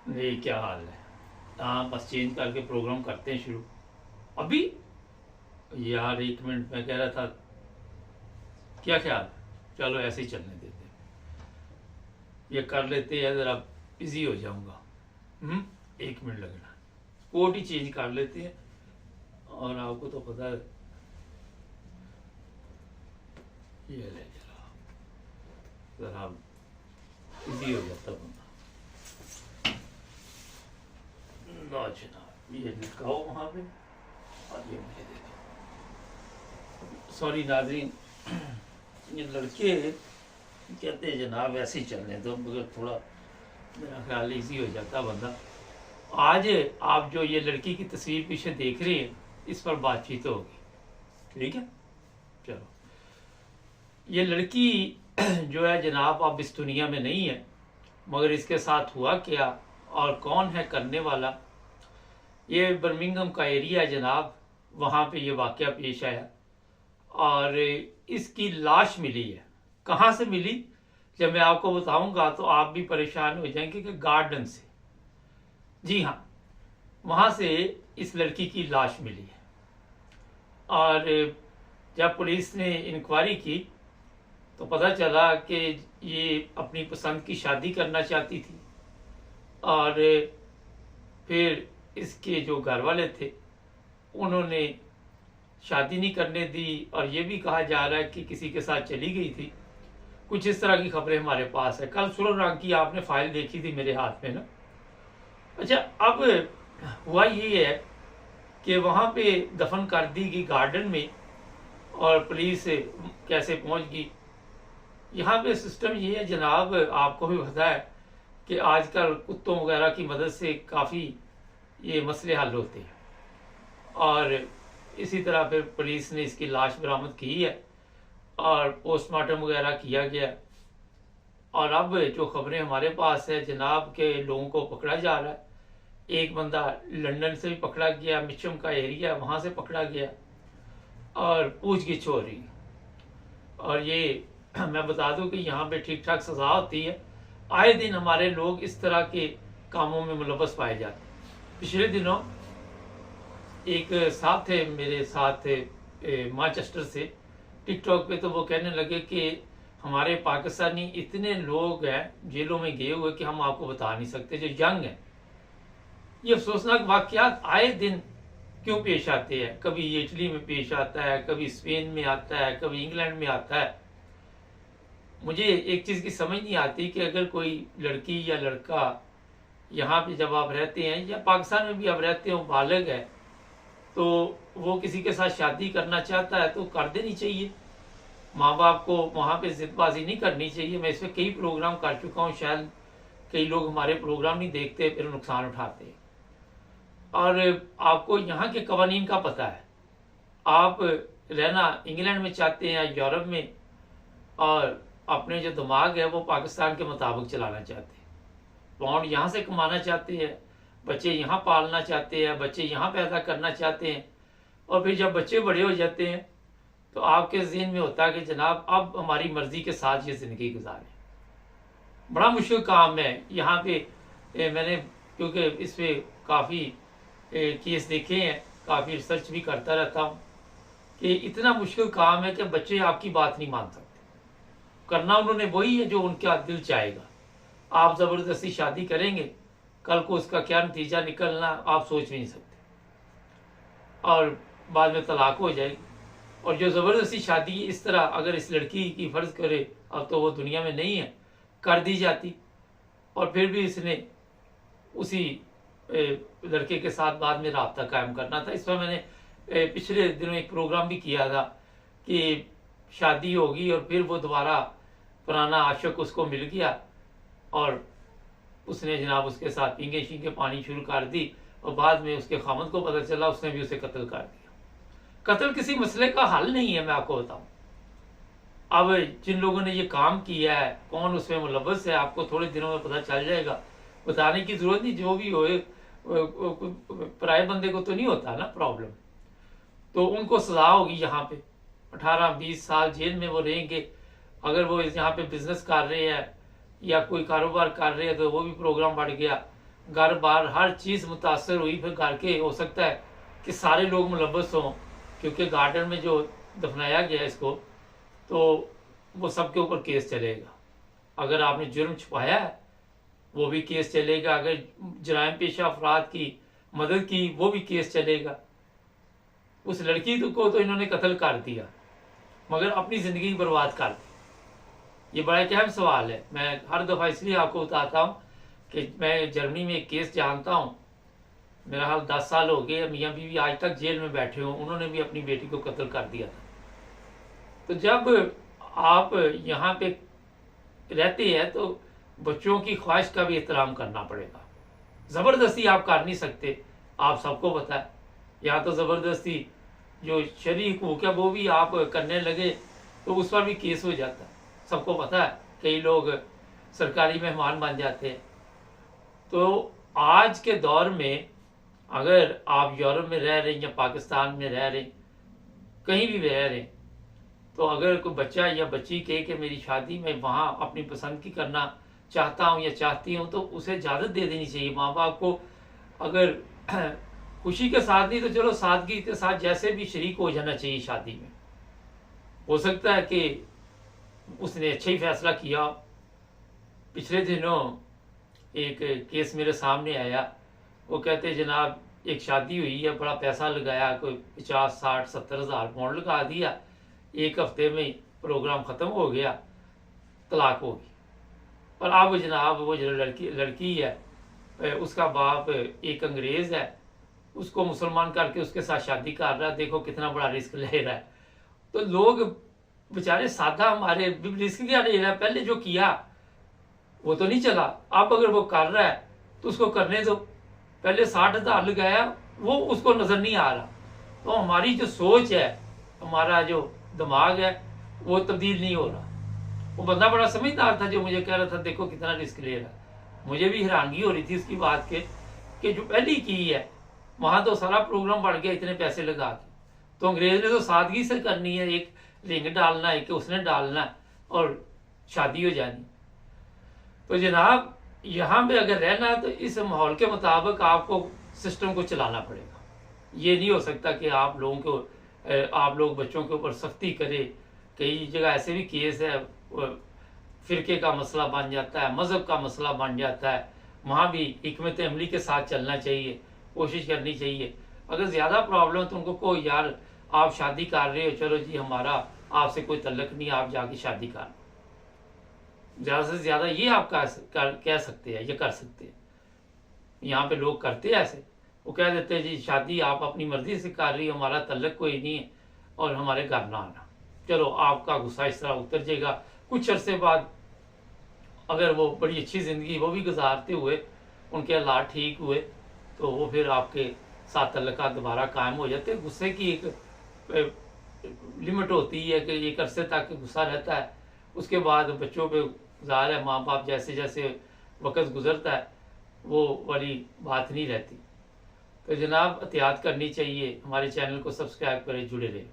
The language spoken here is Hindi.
ये क्या हाल है? हाँ, बस चेंज करके प्रोग्राम करते हैं शुरू अभी। यार 1 मिनट में कह रहा था, क्या ख्याल है? चलो ऐसे ही चलने देते हैं। ये कर लेते हैं, ज़रा बिजी हो जाऊंगा। 1 मिनट लगना, कोड ही चेंज कर लेते हैं। और आपको तो पता है, ये ले ज़रा बिजी हो जाता बंदा। लो जनाब, ये लिखाओ वहाँ पे और ये मुझे दे दो। सॉरी नाज़रीन, ये लड़के कहते हैं जनाब ऐसे ही चलने दो, मगर थोड़ा मेरा ख्याल इजी हो जाता बंदा। आज आप जो ये लड़की की तस्वीर पीछे देख रहे हैं, इस पर बातचीत होगी, ठीक है? चलो, ये लड़की जो है जनाब, अब इस दुनिया में नहीं है, मगर इसके साथ हुआ क्या और कौन है करने वाला, ये बर्मिंघम का एरिया है जनाब, वहाँ पे ये वाक़या पेश आया। और इसकी लाश मिली है। कहाँ से मिली, जब मैं आपको बताऊंगा तो आप भी परेशान हो जाएंगे कि गार्डन से। जी हाँ, वहाँ से इस लड़की की लाश मिली है। और जब पुलिस ने इंक्वायरी की तो पता चला कि ये अपनी पसंद की शादी करना चाहती थी। और फिर इसके जो घर वाले थे उन्होंने शादी नहीं करने दी, और ये भी कहा जा रहा है कि किसी के साथ चली गई थी। कुछ इस तरह की खबरें हमारे पास है। कल सुरह रंग की आपने फाइल देखी थी मेरे हाथ में ना। अच्छा, अब हुआ ये है कि वहाँ पे दफन कर दी गई गार्डन में, और पुलिस कैसे पहुँच गई। यहाँ पे सिस्टम ये है जनाब, आपको भी पता है कि आजकल कुत्तों वगैरह की मदद से काफ़ी ये मसले हल होते हैं। और इसी तरह फिर पुलिस ने इसकी लाश बरामद की है और पोस्टमार्टम वगैरह किया गया। और अब जो खबरें हमारे पास है जनाब के लोगों को पकड़ा जा रहा है। एक बंदा लंदन से भी पकड़ा गया, मिचम का एरिया वहाँ से पकड़ा गया, और पूछगिछ हो रही। और ये मैं बता दूं कि यहाँ पे ठीक ठाक सज़ा होती है। आए दिन हमारे लोग इस तरह के कामों में मुलव्वस पाए जाते हैं। पिछले दिनों एक साहब थे मेरे साथ मानचेस्टर से, टिकटॉक पे, तो वो कहने लगे कि हमारे पाकिस्तानी इतने लोग हैं जेलों में गए हुए कि हम आपको बता नहीं सकते, जो यंग हैं। ये अफसोसनाक वाकयात आए दिन क्यों पेश आते हैं? कभी ये इटली में पेश आता है, कभी स्पेन में आता है, कभी इंग्लैंड में आता है। मुझे एक चीज़ की समझ नहीं आती कि अगर कोई लड़की या लड़का यहाँ पे जब आप रहते हैं, या पाकिस्तान में भी आप रहते हो, बालिग है, तो वो किसी के साथ शादी करना चाहता है तो कर देनी चाहिए। माँ बाप को वहाँ पे जिदबाजी नहीं करनी चाहिए। मैं इसमें कई प्रोग्राम कर चुका हूँ, शायद कई लोग हमारे प्रोग्राम नहीं देखते, फिर नुकसान उठाते हैं। और आपको यहाँ के कवानीन का पता है। आप रहना इंग्लैंड में चाहते हैं या यूरोप में, और अपने जो दिमाग है वो पाकिस्तान के मुताबिक चलाना चाहते हैं। पाउंड यहाँ से कमाना चाहते हैं, बच्चे यहाँ पालना चाहते हैं, बच्चे यहाँ पैदा करना चाहते हैं। और फिर जब बच्चे बड़े हो जाते हैं तो आपके जहन में होता है कि जनाब अब हमारी मर्जी के साथ ये ज़िंदगी गुजारें। बड़ा मुश्किल काम है यहाँ पे। मैंने क्योंकि इस पर काफ़ी केस देखे हैं, काफ़ी रिसर्च भी करता रहता हूँ, कि इतना मुश्किल काम है कि बच्चे आपकी बात नहीं मान सकते। करना उन्होंने वही है जो उनका दिल चाहेगा। आप ज़बरदस्ती शादी करेंगे, कल को उसका क्या नतीजा निकलना आप सोच भी नहीं सकते, और बाद में तलाक हो जाएगी। और जो ज़बरदस्ती शादी इस तरह, अगर इस लड़की की फ़र्ज़ करे, अब तो वो दुनिया में नहीं है, कर दी जाती, और फिर भी इसने उसी लड़के के साथ बाद में राब्ता कायम करना था। इस पर मैंने पिछले दिनों एक प्रोग्राम भी किया था कि शादी होगी और फिर वो दोबारा पुराना आशिक उसको मिल गया, और उसने जनाब उसके साथ पींगे शींगे पानी शुरू कर दी, और बाद में उसके खामद को पता चला, उसने भी उसे कत्ल कर दिया। कत्ल किसी मसले का हल नहीं है, मैं आपको बताऊं। अब जिन लोगों ने ये काम किया है, कौन उसमें मुलव्वस है, आपको थोड़े दिनों में पता चल जाएगा। बताने की जरूरत नहीं, जो भी होए पराए बंदे को तो नहीं होता ना प्रॉब्लम। तो उनको सजा होगी यहाँ पे, 18-20 साल जेल में वो रहेंगे। अगर वो यहाँ पे बिजनेस कर रहे हैं या कोई कारोबार कर रहे हैं तो वो भी प्रोग्राम बढ़ गया। घर बार हर चीज़ मुतासर हुई, फिर घर के हो सकता है कि सारे लोग मुलव्वस हों, क्योंकि गार्डन में जो दफनाया गया इसको, तो वो सबके ऊपर केस चलेगा। अगर आपने जुर्म छुपाया है वो भी केस चलेगा, अगर जराइम पेशा अफराद की मदद की वो भी केस चलेगा। उस लड़की को तो इन्होंने कत्ल कर दिया मगर अपनी ज़िंदगी बर्बाद कर दी। ये बड़ा एक अहम सवाल है। मैं हर दफ़ा इसलिए आपको बताता हूँ कि मैं जर्मनी में एक केस जानता हूँ, मेरा हाल 10 साल हो गए, मियाँ बीवी आज तक जेल में बैठे हों, उन्होंने भी अपनी बेटी को कत्ल कर दिया था। तो जब आप यहाँ पे रहते हैं तो बच्चों की ख्वाहिश का भी एहतराम करना पड़ेगा। ज़बरदस्ती आप कर नहीं सकते, आप सबको पता है। या तो ज़बरदस्ती जो शरई हुकूक है वो भी आप करने लगे तो उस पर भी केस हो जाता है, सबको पता है। कई लोग सरकारी मेहमान बन जाते हैं। तो आज के दौर में अगर आप यूरोप में रह रहे हैं या पाकिस्तान में रह रहे हैं, कहीं भी रह रहे हैं, तो अगर कोई बच्चा या बच्ची कहे कि मेरी शादी में वहाँ अपनी पसंद की करना चाहता हूँ या चाहती हूँ, तो उसे इजाज़त दे देनी चाहिए माँ बाप को। अगर खुशी के साथ नहीं तो चलो सादगी के साथ जैसे भी शरीक हो जाना चाहिए शादी में। हो सकता है कि उसने अच्छा ही फैसला किया। पिछले दिनों एक केस मेरे सामने आया, वो कहते जनाब एक शादी हुई है, बड़ा पैसा लगाया, कोई 50, 60, 70 हज़ार पाउंड लगा दिया, एक हफ्ते में प्रोग्राम ख़त्म हो गया, तलाक हो गई। और अब जनाब वो जो लड़की है उसका बाप एक अंग्रेज़ है, उसको मुसलमान करके उसके साथ शादी कर रहा है। देखो कितना बड़ा रिस्क ले रहा है। तो लोग बेचारे सादा हमारे रिस्क क्या ले रहा है, पहले जो किया वो तो नहीं चला, अब अगर वो कर रहा है तो उसको करने दो। पहले 60 हज़ार लगाया वो उसको नज़र नहीं आ रहा। तो हमारी जो सोच है, हमारा जो दिमाग है वो तब्दील नहीं हो रहा। वो बंदा बड़ा समझदार था जो मुझे कह रहा था देखो कितना रिस्क ले रहा है। मुझे भी हैरानगी हो रही थी उसकी बात के कि जो पहली की है वहाँ तो सारा प्रोग्राम बढ़ गया इतने पैसे लगा के। तो अंग्रेज ने तो सादगी से करनी है, एक रिंग डालना है कि उसने डालना है और शादी हो जानी। तो जनाब यहाँ पे अगर रहना है तो इस माहौल के मुताबिक आपको सिस्टम को चलाना पड़ेगा। ये नहीं हो सकता कि आप लोग बच्चों के ऊपर सख्ती करें। कई जगह ऐसे भी केस है, फ़िरके का मसला बन जाता है, मज़हब का मसला बन जाता है, वहाँ भी हिकमत अमली के साथ चलना चाहिए, कोशिश करनी चाहिए। अगर ज़्यादा प्रॉब्लम तो उनको को यार आप शादी कर रहे हो, चलो जी हमारा आपसे कोई तल्लक नहीं, आप जाके शादी कर लो। ज़्यादा से ज़्यादा ये आप कह सकते हैं या कर सकते हैं। यहाँ पे लोग करते हैं ऐसे, वो कह देते हैं जी शादी आप अपनी मर्ज़ी से कर रही हो, हमारा तल्लक कोई नहीं है और हमारे घर ना आना। चलो आपका गुस्सा इस तरह उतर जाएगा। कुछ अरसे बाद अगर वो बड़ी अच्छी ज़िंदगी वो भी गुजारते हुए उनके हालात ठीक हुए तो वो फिर आपके साथ तल्लका दोबारा कायम हो जाते। गुस्से की एक लिमिट होती है कि एक अरसे तक गुस्सा रहता है, उसके बाद बच्चों पे ज़ाहिर है माँ बाप जैसे जैसे वक्त गुजरता है वो वाली बात नहीं रहती। तो जनाब एहतियात करनी चाहिए। हमारे चैनल को सब्सक्राइब करें, जुड़े रहें।